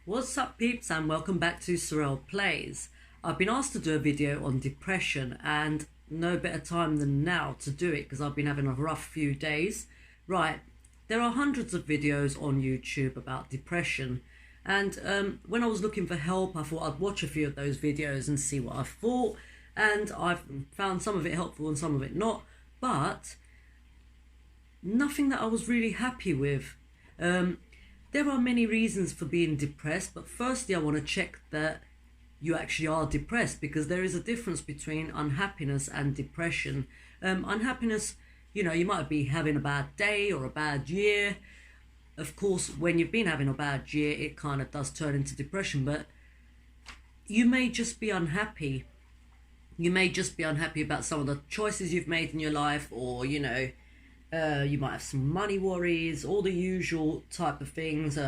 What's up, peeps, and welcome back to Sorrel Plays. I've been asked to do a video on depression, and no better time than now to do it because I've been having a rough few days. Right, there are hundreds of videos on YouTube about depression, and when I was looking for help, I thought I'd watch a few of those videos and see what I thought, and I've found some of it helpful and some of it not, but nothing that I was really happy with. There are many reasons for being depressed, but firstly I want to check that you actually are depressed, because there is a difference between unhappiness and depression. Unhappiness, you might be having a bad day or a bad year. Of course, when you've been having a bad year, it kind of does turn into depression, but you may just be unhappy. You may just be unhappy about some of the choices you've made in your life, or, you might have some money worries, all the usual type of things,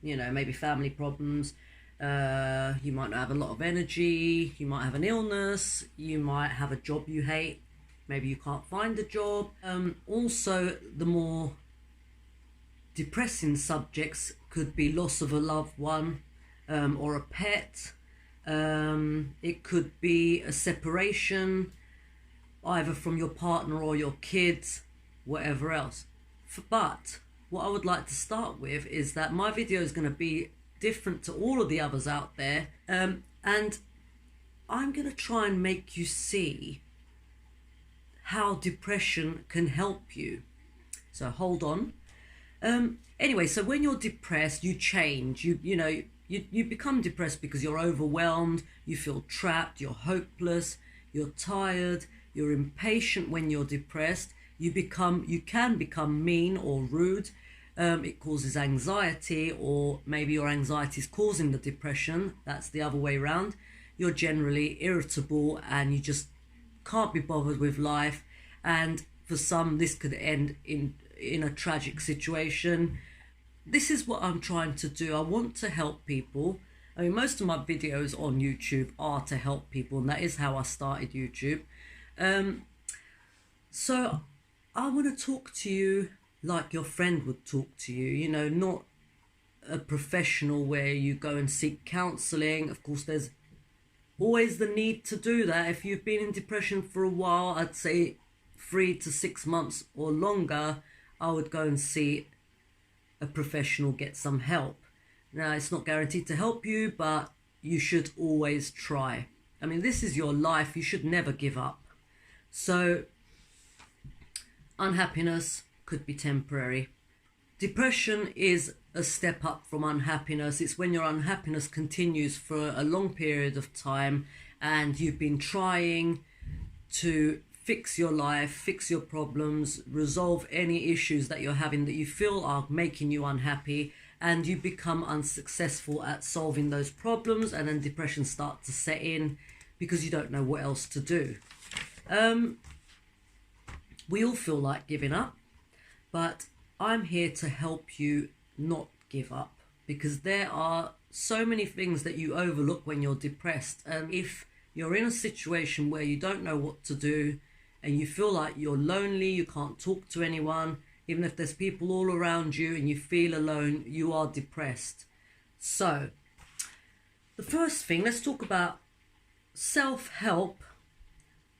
maybe family problems. You might not have a lot of energy, you might have an illness, you might have a job you hate, maybe you can't find a job. Also, the more depressing subjects could be loss of a loved one, or a pet. It could be a separation, either from your partner or your kids, whatever else. But what I would like to start with is that my video is going to be different to all of the others out there, and I'm going to try and make you see how depression can help you. So hold on. Anyway, so when you're depressed, you change. You become depressed because you're overwhelmed, you feel trapped, you're hopeless, you're tired, you're impatient. When you're depressed, you can become mean or rude. It causes anxiety, or maybe your anxiety is causing the depression. That's the other way around. You're generally irritable and you just can't be bothered with life. And for some, this could end in a tragic situation. This is what I'm trying to do. I want to help people. I mean, most of my videos on YouTube are to help people, and that is how I started YouTube. So I want to talk to you like your friend would talk to you, not a professional where you go and seek counselling. Of course, there's always the need to do that. If you've been in depression for a while, I'd say 3 to 6 months or longer, I would go and see a professional, get some help. Now, it's not guaranteed to help you, but you should always try. I mean, this is your life. You should never give up. So unhappiness could be temporary. Depression is a step up from unhappiness. It's when your unhappiness continues for a long period of time and you've been trying to fix your life, fix your problems, resolve any issues that you're having that you feel are making you unhappy, and you become unsuccessful at solving those problems, and then depression starts to set in because you don't know what else to do. We all feel like giving up, but I'm here to help you not give up, because there are so many things that you overlook when you're depressed. And if you're in a situation where you don't know what to do and you feel like you're lonely, you can't talk to anyone, even if there's people all around you and you feel alone, you are depressed. So the first thing, let's talk about self-help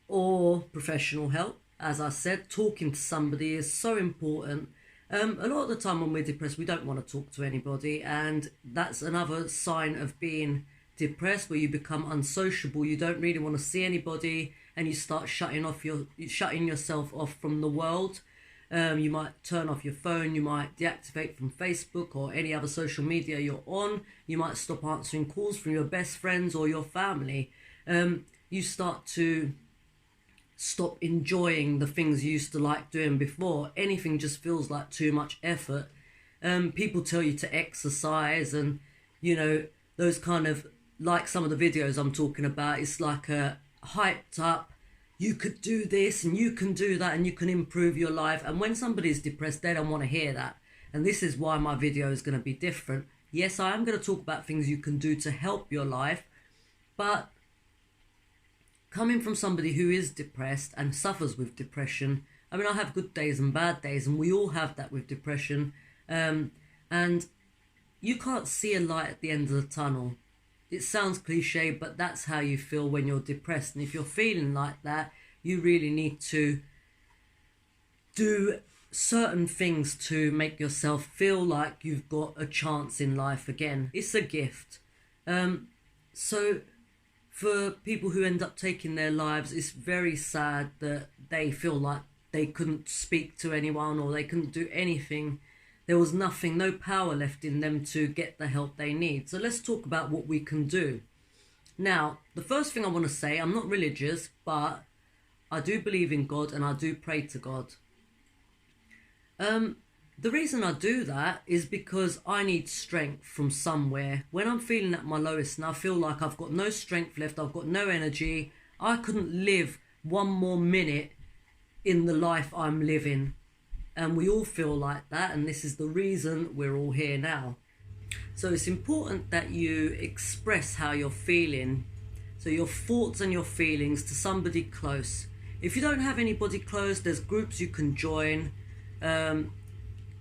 or professional help. As I said, talking to somebody is so important. A lot of the time when we're depressed, we don't want to talk to anybody, and that's another sign of being depressed, where you become unsociable. You don't really want to see anybody, and you start shutting yourself off from the world. You might turn off your phone, you might deactivate from Facebook or any other social media you're on. You might stop answering calls from your best friends or your family. You start to stop enjoying the things you used to like doing before. Anything just feels like too much effort. People tell you to exercise, and those kind of, like some of the videos I'm talking about, it's like a hyped up, you could do this and you can do that and you can improve your life. And when somebody's depressed, they don't want to hear that. And this is why my video is going to be different. Yes, I am going to talk about things you can do to help your life, but coming from somebody who is depressed and suffers with depression, I mean, I have good days and bad days, and we all have that with depression. And you can't see a light at the end of the tunnel. It sounds cliche, but that's how you feel when you're depressed. And if you're feeling like that, you really need to do certain things to make yourself feel like you've got a chance in life again. It's a gift. So for people who end up taking their lives, it's very sad that they feel like they couldn't speak to anyone or they couldn't do anything. There was nothing, no power left in them to get the help they need. So let's talk about what we can do. Now, the first thing I want to say, I'm not religious, but I do believe in God and I do pray to God. The reason I do that is because I need strength from somewhere. When I'm feeling at my lowest and I feel like I've got no strength left, I've got no energy, I couldn't live one more minute in the life I'm living. And we all feel like that, and this is the reason we're all here now. So it's important that you express how you're feeling, so your thoughts and your feelings, to somebody close. If you don't have anybody close, there's groups you can join.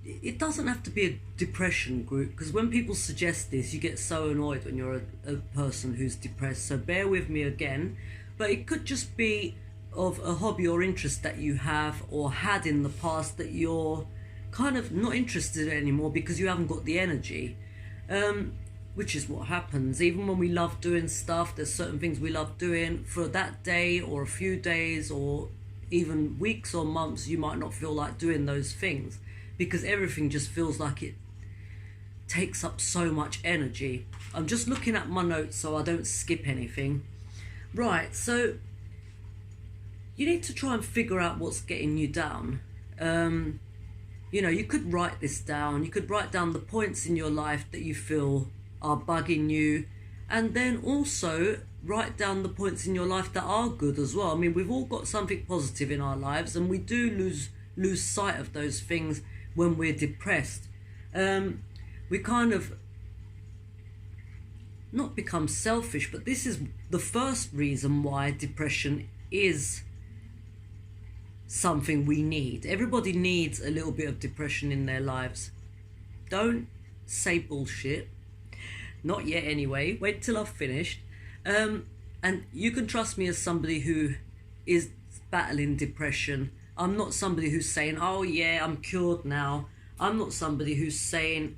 It doesn't have to be a depression group, because when people suggest this, you get so annoyed when you're a person who's depressed, so bear with me again. But it could just be of a hobby or interest that you have or had in the past that you're kind of not interested in anymore because you haven't got the energy, which is what happens. Even when we love doing stuff, there's certain things we love doing for that day or a few days or even weeks or months, you might not feel like doing those things because everything just feels like it takes up so much energy. I'm just looking at my notes so I don't skip anything. Right, so you need to try and figure out what's getting you down. You know, you could write this down. You could write down the points in your life that you feel are bugging you, and then also write down the points in your life that are good as well. I mean, we've all got something positive in our lives, and we do lose sight of those things when we're depressed. We kind of not become selfish, but this is the first reason why depression is something we need. Everybody needs a little bit of depression in their lives. Don't say bullshit. Not yet anyway. Wait till I've finished. And you can trust me as somebody who is battling depression. I'm not somebody who's saying, oh yeah, I'm cured now. I'm not somebody who's saying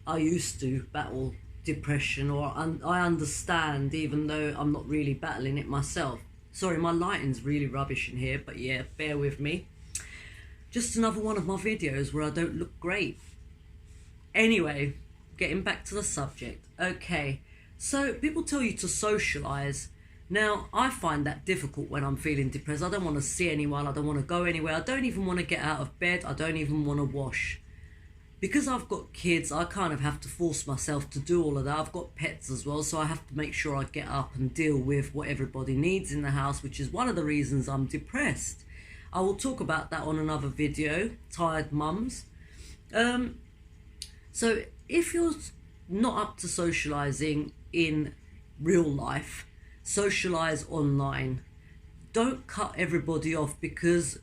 I used to battle depression or I understand even though I'm not really battling it myself. Sorry, my lighting's really rubbish in here, but yeah, bear with me. Just another one of my videos where I don't look great. Anyway, getting back to the subject. Okay, so people tell you to socialise. Now, I find that difficult when I'm feeling depressed. I don't want to see anyone. I don't want to go anywhere. I don't even want to get out of bed. I don't even want to wash. Because I've got kids, I kind of have to force myself to do all of that. I've got pets as well, so I have to make sure I get up and deal with what everybody needs in the house, which is one of the reasons I'm depressed. I will talk about that on another video, Tired Mums. So if you're not up to socialising in real life, socialise online. Don't cut everybody off, because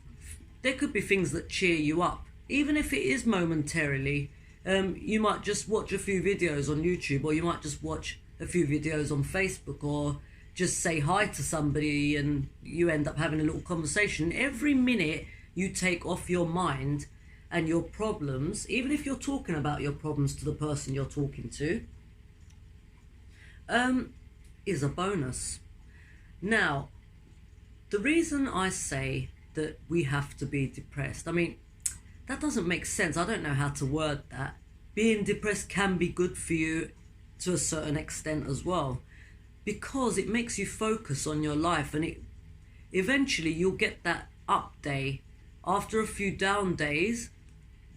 there could be things that cheer you up. Even if it is momentarily, you might just watch a few videos on YouTube, or you might just watch a few videos on Facebook, or just say hi to somebody and you end up having a little conversation. Every minute you take off your mind and your problems, even if you're talking about your problems to the person you're talking to, is a bonus. Now, the reason I say that we have to be depressed, I mean, that doesn't make sense. I don't know how to word that. Being depressed can be good for you to a certain extent as well, because it makes you focus on your life, and eventually you'll get that up day. After a few down days,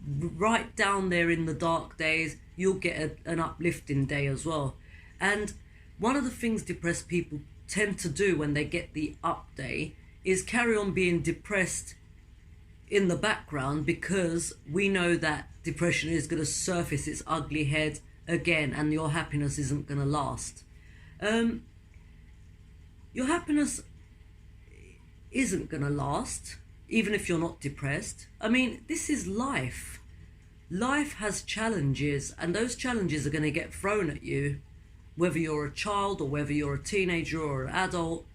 right down there in the dark days, you'll get an uplifting day as well. And one of the things depressed people tend to do when they get the up day is carry on being depressed in the background, because we know that depression is going to surface its ugly head again, and your happiness isn't going to last. Your happiness isn't going to last, even if you're not depressed. I mean, this is life. life has challenges, and those challenges are going to get thrown at you, whether you're a child or whether you're a teenager or an adult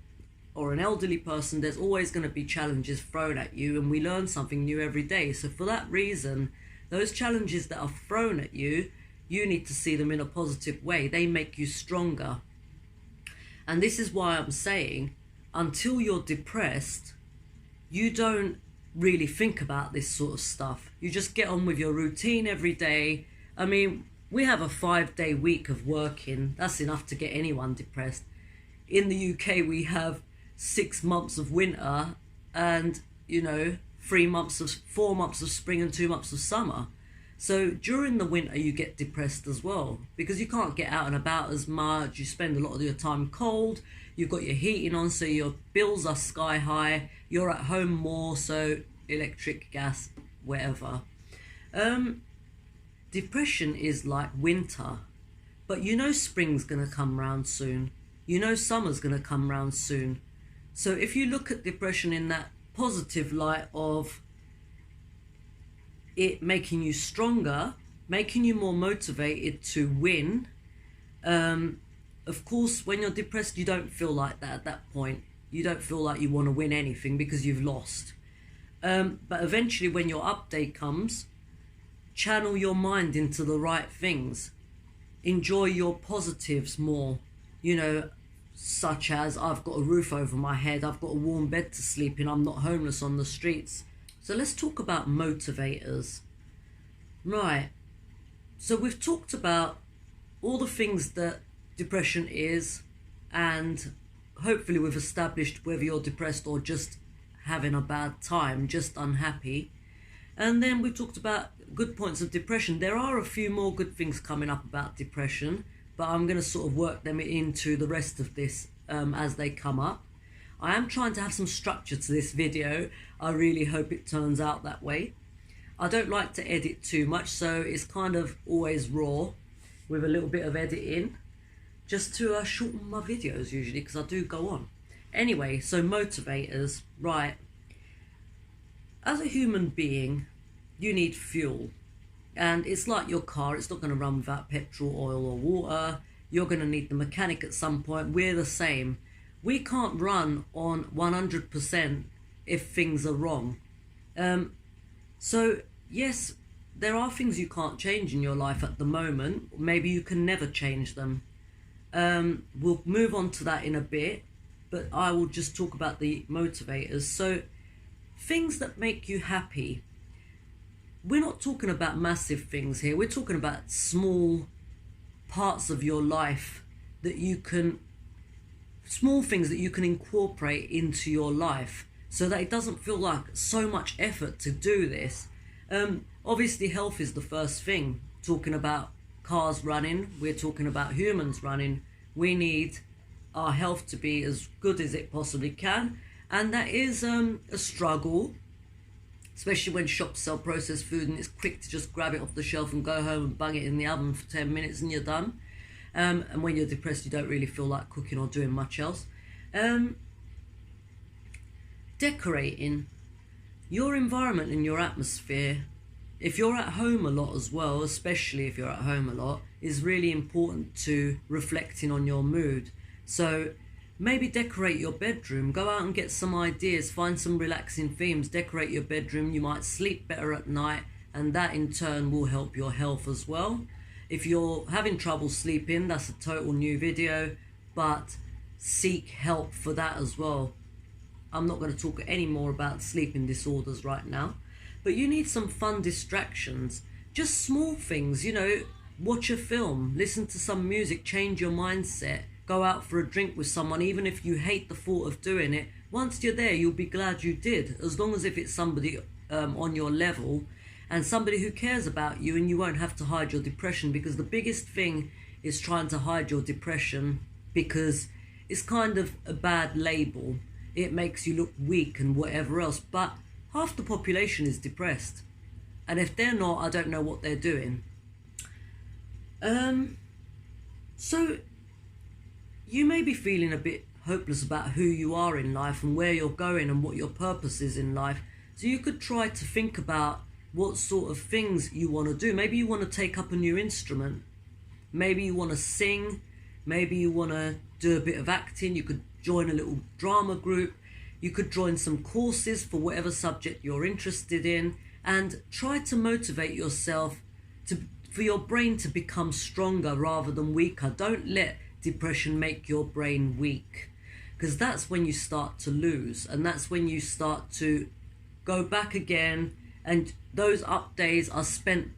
or an elderly person. There's always going to be challenges thrown at you, and we learn something new every day. So for that reason, those challenges that are thrown at you, you need to see them in a positive way. They make you stronger. And this is why I'm saying, until you're depressed, you don't really think about this sort of stuff. You just get on with your routine every day. I mean, we have a 5-day week of working. That's enough to get anyone depressed. In the UK, we have 6 months of winter and, 4 months of spring and 2 months of summer. So during the winter, you get depressed as well, because you can't get out and about as much. You spend a lot of your time cold. You've got your heating on, so your bills are sky high. You're at home more, so electric, gas, whatever. Depression is like winter, but spring's going to come round soon. Summer's going to come round soon. So if you look at depression in that positive light of it making you stronger, making you more motivated to win. Of course, when you're depressed, you don't feel like that at that point. You don't feel like you want to win anything because you've lost. But eventually, when your up day comes, channel your mind into the right things. Enjoy your positives more, such as I've got a roof over my head, I've got a warm bed to sleep in, I'm not homeless on the streets. So let's talk about motivators. Right. So we've talked about all the things that depression is, and hopefully we've established whether you're depressed or just having a bad time, just unhappy. And then we talked about good points of depression. There are a few more good things coming up about depression, but I'm going to sort of work them into the rest of this as they come up. I am trying to have some structure to this video. I really hope it turns out that way. I don't like to edit too much, so it's kind of always raw with a little bit of editing, just to shorten my videos usually, because I do go on. Anyway, so motivators, right. As a human being, you need fuel. And it's like your car, it's not going to run without petrol, oil or water. You're going to need the mechanic at some point. We're the same. We can't run on 100% if things are wrong. So yes, there are things you can't change in your life at the moment. Maybe you can never change them. We'll move on to that in a bit, but I will just talk about the motivators. So things that make you happy. We're not talking about massive things here. We're talking about small parts of your life that you can, small things that you can incorporate into your life so that it doesn't feel like so much effort to do this. Obviously health is the first thing. Talking about cars running, we're talking about humans running. We need our health to be as good as it possibly can, and that is a struggle, especially when shops sell processed food and it's quick to just grab it off the shelf and go home and bung it in the oven for 10 minutes and you're done. And when you're depressed, you don't really feel like cooking or doing much else. Decorating your environment and your atmosphere. If you're at home a lot as well, especially if you're at home a lot, is really important to reflecting on your mood. So maybe decorate your bedroom, go out and get some ideas, find some relaxing themes, decorate your bedroom. You might sleep better at night, and that in turn will help your health as well. If you're having trouble sleeping, that's a total new video, but seek help for that as well. I'm not going to talk any more about sleeping disorders right now, but you need some fun distractions, just small things, watch a film, listen to some music, change your mindset, go out for a drink with someone, even if you hate the thought of doing it. Once you're there, you'll be glad you did, as long as if it's somebody on your level and somebody who cares about you, and you won't have to hide your depression, because the biggest thing is trying to hide your depression, because it's kind of a bad label. It makes you look weak and whatever else, but half the population is depressed, and if they're not, I don't know what they're doing. So you may be feeling a bit hopeless about who you are in life and where you're going and what your purpose is in life. So you could try to think about what sort of things you want to do. Maybe you want to take up a new instrument. Maybe you want to sing. Maybe you want to do a bit of acting. You could join a little drama group. You could join some courses for whatever subject you're interested in, and try to motivate yourself for your brain to become stronger rather than weaker. Don't let depression make your brain weak, because that's when you start to lose, and that's when you start to go back again, and those up days are spent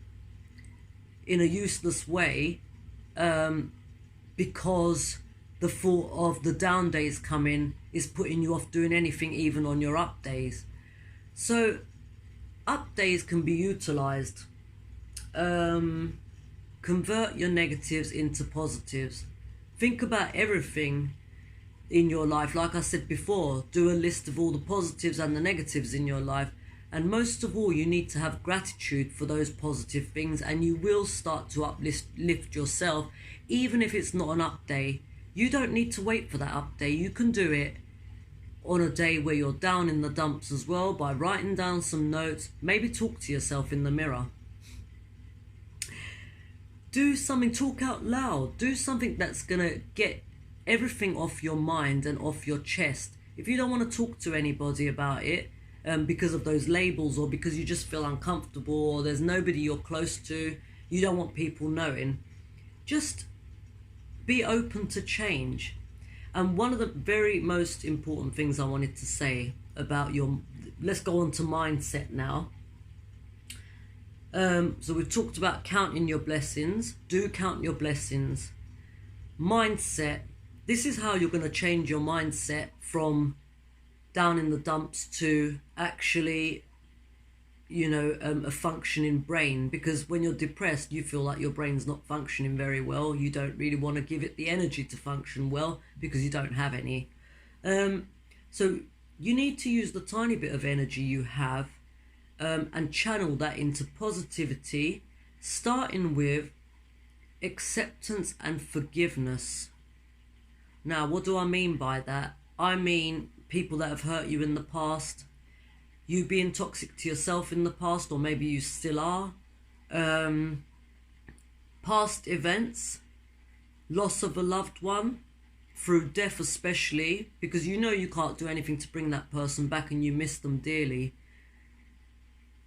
in a useless way, because the thought of the down days coming is putting you off doing anything even on your up days. So up days can be utilized. Convert your negatives into positives. Think about everything in your life. Like I said before, do a list of all the positives and the negatives in your life. And most of all, you need to have gratitude for those positive things, and you will start to lift yourself, even if it's not an up day. You don't need to wait for that up day. You can do it on a day where you're down in the dumps as well, by writing down some notes. Maybe talk to yourself in the mirror. Do something, talk out loud. Do something that's going to get everything off your mind and off your chest. If you don't want to talk to anybody about it, because of those labels, or because you just feel uncomfortable, or there's nobody you're close to, you don't want people knowing, just be open to change. And one of the very most important things I wanted to say about let's go on to mindset now. So we've talked about counting your blessings. Do count your blessings. Mindset. This is how you're going to change your mindset from down in the dumps to actually, a functioning brain. Because when you're depressed, you feel like your brain's not functioning very well. You don't really want to give it the energy to function well because you don't have any. So you need to use the tiny bit of energy you have, and channel that into positivity, starting with acceptance and forgiveness. Now, what do I mean by that? I mean people that have hurt you in the past, you being toxic to yourself in the past, or maybe you still are, past events, loss of a loved one, through death especially, because you can't do anything to bring that person back and you miss them dearly.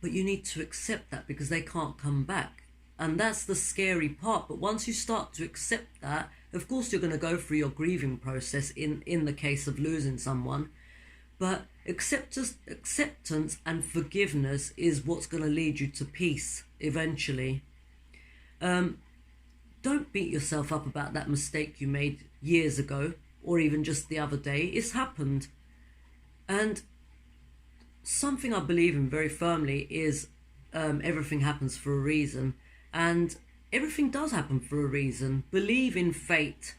But you need to accept that, because they can't come back. And that's the scary part. But once you start to accept that, of course you're going to go through your grieving process in the case of losing someone. But acceptance and forgiveness is what's going to lead you to peace eventually. Don't beat yourself up about that mistake you made years ago, or even just the other day. It's happened. And something I believe in very firmly is everything happens for a reason. And everything does happen for a reason. Believe in fate.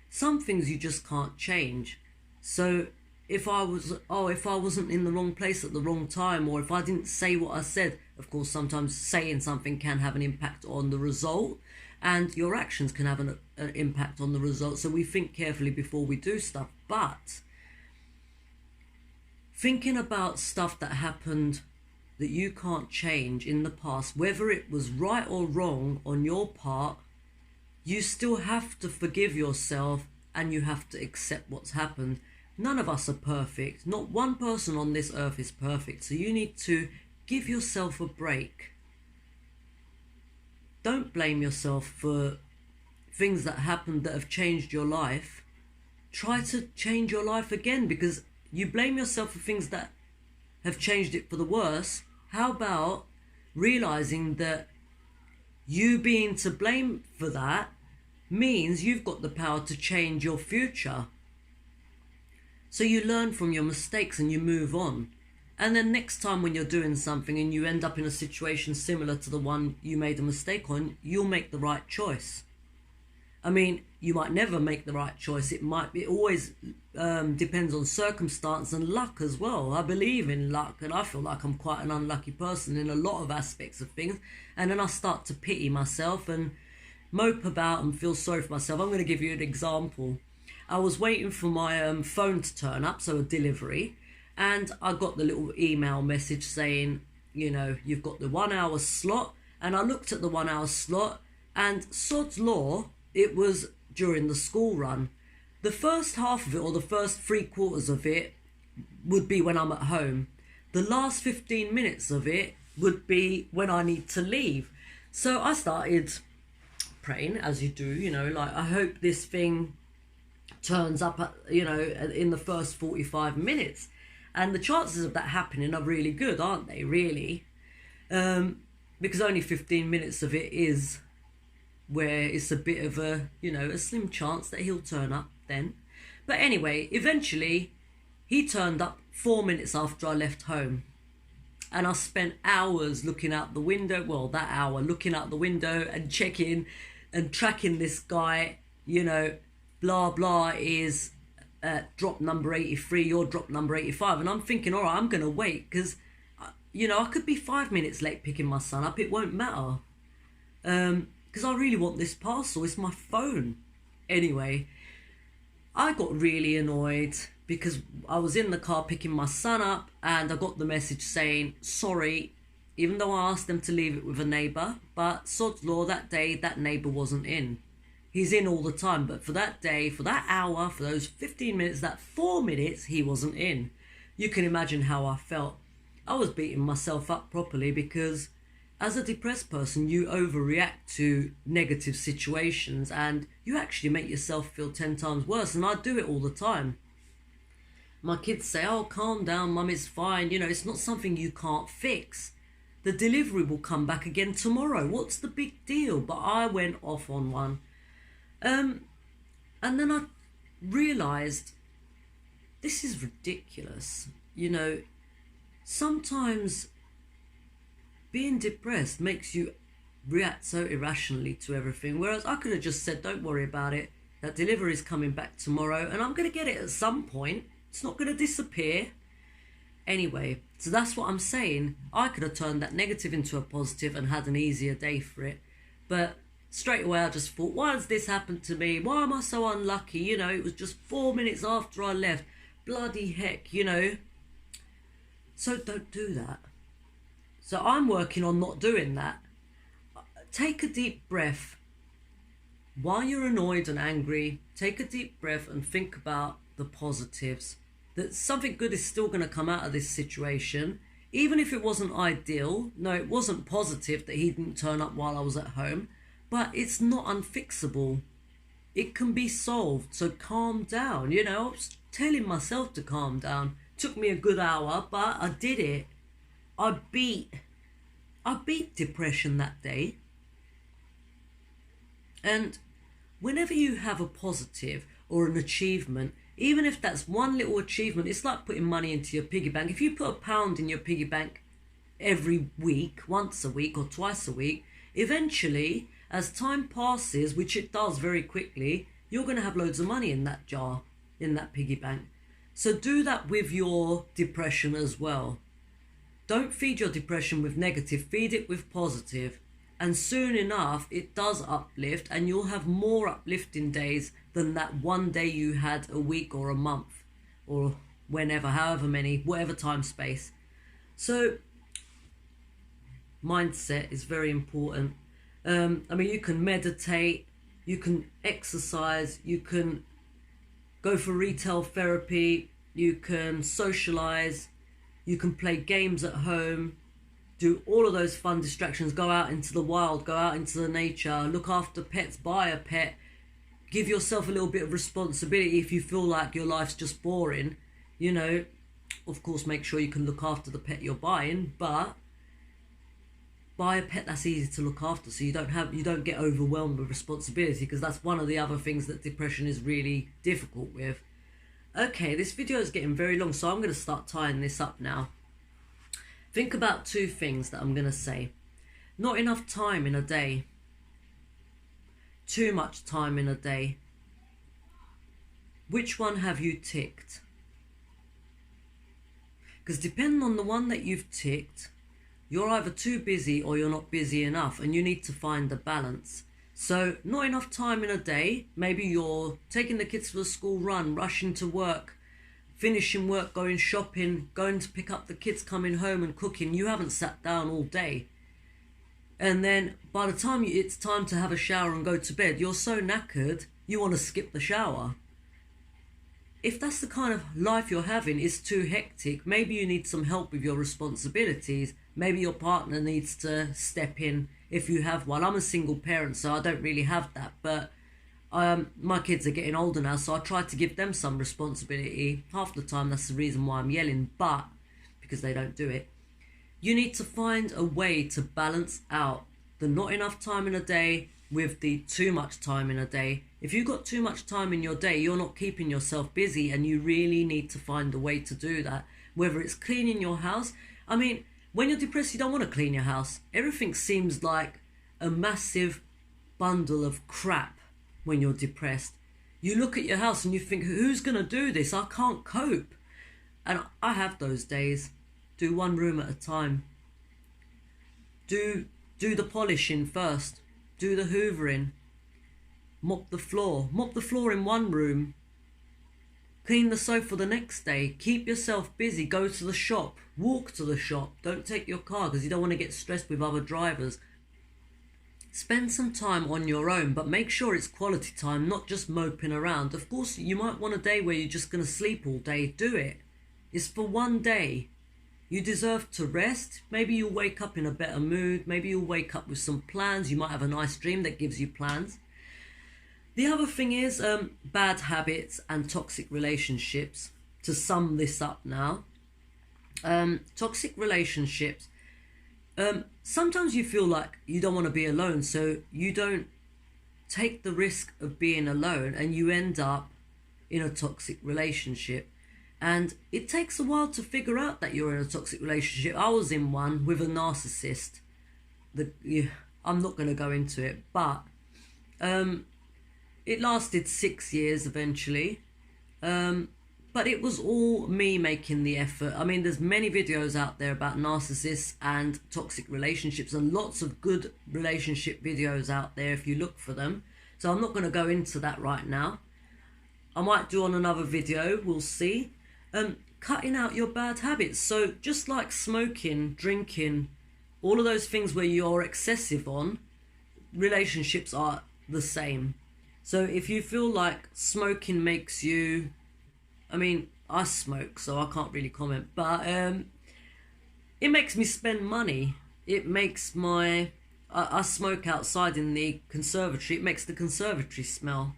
Some things you just can't change. So if I wasn't in the wrong place at the wrong time, or if I didn't say what I said, of course sometimes saying something can have an impact on the result, and your actions can have an impact on the result. So we think carefully before we do stuff. But thinking about stuff that happened that you can't change in the past, whether it was right or wrong on your part, you still have to forgive yourself, and you have to accept what's happened. None of us are perfect. Not one person on this earth is perfect. So you need to give yourself a break. Don't blame yourself for things that happened that have changed your life. Try to change your life again, because you blame yourself for things that have changed it for the worse. How about realizing that you being to blame for that means you've got the power to change your future? So you learn from your mistakes and you move on. And then next time when you're doing something and you end up in a situation similar to the one you made a mistake on, you'll make the right choice. I mean, you might never make the right choice. It always depends on circumstance and luck as well. I believe in luck, and I feel like I'm quite an unlucky person in a lot of aspects of things. And then I start to pity myself and mope about and feel sorry for myself. I'm going to give you an example. I was waiting for my phone to turn up, so a delivery, and I got the little email message saying, you know, you've got the 1 hour slot. And I looked at the 1 hour slot, and sod's law, it was during the school run. The first half of it, or the first 3/4 of it, would be when I'm at home. The last 15 minutes of it would be when I need to leave. So I started praying, as you do, you know, like, I hope this thing turns up, you know, in the first 45 minutes. And the chances of that happening are really good, aren't they, really? Because only 15 minutes of it is where it's a bit of a, you know, a slim chance that he'll turn up then. But anyway, eventually he turned up 4 minutes after I left home. And I spent hours looking out the window, well, that hour looking out the window and checking and tracking this guy, you know, blah, blah is drop number 83, you're drop number 85. And I'm thinking, all right, I'm going to wait because, you know, I could be 5 minutes late picking my son up. It won't matter. Because I really want this parcel. It's my phone. Anyway, I got really annoyed because I was in the car picking my son up and I got the message saying, sorry, even though I asked them to leave it with a neighbour, but sod's law, that day, that neighbour wasn't in. He's in all the time, but for that day, for that hour, for those 15 minutes, that 4 minutes, he wasn't in. You can imagine how I felt. I was beating myself up properly because as a depressed person, you overreact to negative situations and you actually make yourself feel 10 times worse. And I do it all the time. My kids say, oh, calm down, mum, it's fine. You know, it's not something you can't fix. The delivery will come back again tomorrow. What's the big deal? But I went off on one. And then I realised this is ridiculous. You know, sometimes being depressed makes you react so irrationally to everything. Whereas I could have just said, don't worry about it. That delivery is coming back tomorrow and I'm going to get it at some point. It's not going to disappear. Anyway, so that's what I'm saying. I could have turned that negative into a positive and had an easier day for it. But straight away I just thought, why has this happened to me? Why am I so unlucky? You know, it was just 4 minutes after I left. Bloody heck, you know. So don't do that. So I'm working on not doing that. Take a deep breath. While you're annoyed and angry, take a deep breath and think about the positives. That something good is still going to come out of this situation. Even if it wasn't ideal. No, it wasn't positive that he didn't turn up while I was at home. But it's not unfixable. It can be solved. So calm down. You know, I was telling myself to calm down. Took me a good hour, but I did it. I beat depression that day. And whenever you have a positive or an achievement, even if that's one little achievement, it's like putting money into your piggy bank. If you put £1 in your piggy bank every week, once a week or twice a week, eventually, as time passes, which it does very quickly, you're going to have loads of money in that jar, in that piggy bank. So do that with your depression as well. Don't feed your depression with negative, feed it with positive. And soon enough, it does uplift and you'll have more uplifting days than that one day you had a week or a month or whenever, however many, whatever time space. So mindset is very important. I mean, you can meditate, you can exercise, you can go for retail therapy, you can socialize, you can play games at home, do all of those fun distractions, go out into the wild, go out into the nature, look after pets, buy a pet, give yourself a little bit of responsibility if you feel like your life's just boring. You know, of course, make sure you can look after the pet you're buying, but buy a pet that's easy to look after so you don't get overwhelmed with responsibility, because that's one of the other things that depression is really difficult with. Okay, this video is getting very long, so I'm going to start tying this up now. Think about two things that I'm going to say. Not enough time in a day. Too much time in a day. Which one have you ticked? Because depending on the one that you've ticked, you're either too busy or you're not busy enough, and you need to find the balance. So not enough time in a day. Maybe you're taking the kids for the school run, rushing to work, finishing work, going shopping, going to pick up the kids, coming home and cooking. You haven't sat down all day. And then by the time it's time to have a shower and go to bed, you're so knackered, you want to skip the shower. If that's the kind of life you're having, it's too hectic, maybe you need some help with your responsibilities. Maybe your partner needs to step in if you have one. I'm a single parent, so I don't really have that. But my kids are getting older now, so I try to give them some responsibility. Half the time, that's the reason why I'm yelling, but because they don't do it. You need to find a way to balance out the not enough time in a day with the too much time in a day. If you've got too much time in your day, you're not keeping yourself busy, and you really need to find a way to do that. Whether it's cleaning your house. I mean, when you're depressed, you don't want to clean your house. Everything seems like a massive bundle of crap when you're depressed. You look at your house and you think, who's going to do this? I can't cope. And I have those days. Do one room at a time. Do the polishing first. Do the hoovering. Mop the floor. Mop the floor in one room. Clean the sofa the next day. Keep yourself busy. Go to the shop. Walk to the shop. Don't take your car because you don't want to get stressed with other drivers. Spend some time on your own, but make sure it's quality time, not just moping around. Of course, you might want a day where you're just going to sleep all day. Do it. It's for one day. You deserve to rest. Maybe you'll wake up in a better mood. Maybe you'll wake up with some plans. You might have a nice dream that gives you plans. The other thing is bad habits and toxic relationships. To sum this up now, toxic relationships. Sometimes you feel like you don't want to be alone, so you don't take the risk of being alone, and you end up in a toxic relationship. And it takes a while to figure out that you're in a toxic relationship. I was in one with a narcissist. I'm not going to go into it, but it lasted 6 years eventually. But it was all me making the effort. I mean, there's many videos out there about narcissists and toxic relationships, and lots of good relationship videos out there if you look for them. So I'm not going to go into that right now. I might do on another video, we'll see. Cutting out your bad habits. So just like smoking, drinking, all of those things where you're excessive on, relationships are the same. So if you feel like smoking makes you... I mean, I smoke, so I can't really comment, but it makes me spend money. It makes my... I smoke outside in the conservatory. It makes the conservatory smell.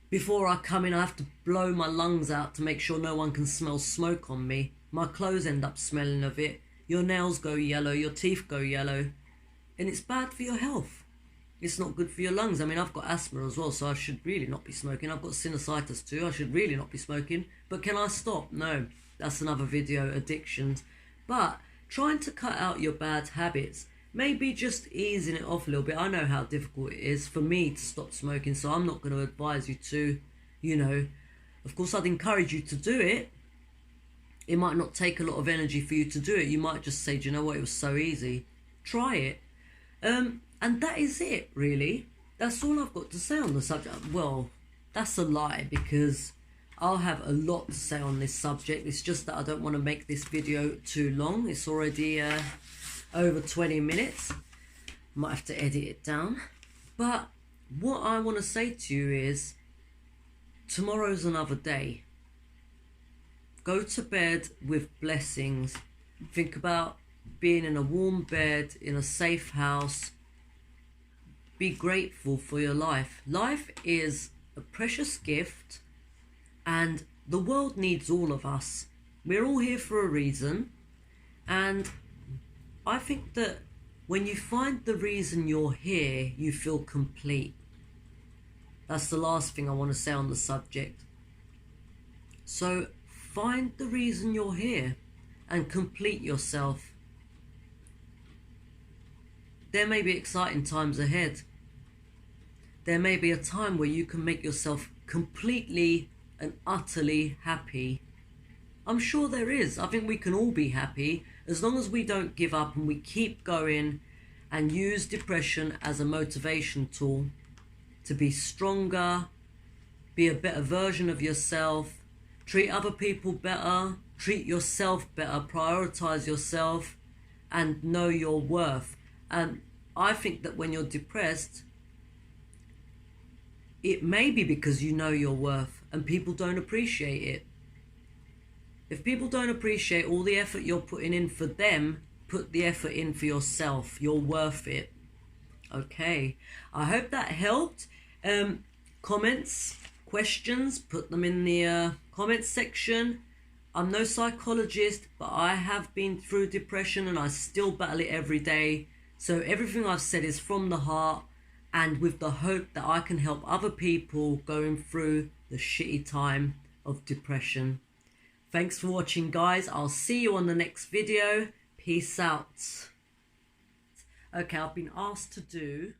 Before I come in, I have to blow my lungs out to make sure no one can smell smoke on me. My clothes end up smelling of it. Your nails go yellow, your teeth go yellow. And it's bad for your health. It's not good for your lungs. I mean, I've got asthma as well, so I should really not be smoking. I've got sinusitis too. I should really not be smoking. But can I stop? No. That's another video, addictions. But trying to cut out your bad habits, maybe just easing it off a little bit. I know how difficult it is for me to stop smoking, so I'm not going to advise you to, of course I'd encourage you to do it. It might not take a lot of energy for you to do it. You might just say, do you know what, it was so easy. Try it. And that is it, really. That's all I've got to say on the subject. Well, that's a lie, because I'll have a lot to say on this subject. It's just that I don't want to make this video too long. It's already over 20 minutes. Might have to edit it down. But what I want to say to you is, tomorrow's another day. Go to bed with blessings. Think about being in a warm bed, in a safe house. Be grateful for your life. Life is a precious gift, and the world needs all of us. We're all here for a reason, and I think that when you find the reason you're here, you feel complete. That's the last thing I want to say on the subject. So find the reason you're here and complete yourself. There may be exciting times ahead. There may be a time where you can make yourself completely and utterly happy. I'm sure there is. I think we can all be happy as long as we don't give up and we keep going and use depression as a motivation tool to be stronger, be a better version of yourself, treat other people better, treat yourself better, prioritize yourself, and know your worth. And I think that when you're depressed, it may be because you know your worth and people don't appreciate it. If people don't appreciate all the effort you're putting in for them, put the effort in for yourself. You're worth it. Okay, I hope that helped. Comments, questions, put them in the comments section. I'm no psychologist, but I have been through depression and I still battle it every day. So everything I've said is from the heart and with the hope that I can help other people going through the shitty time of depression. Thanks for watching, guys. I'll see you on the next video. Peace out. Okay, I've been asked to do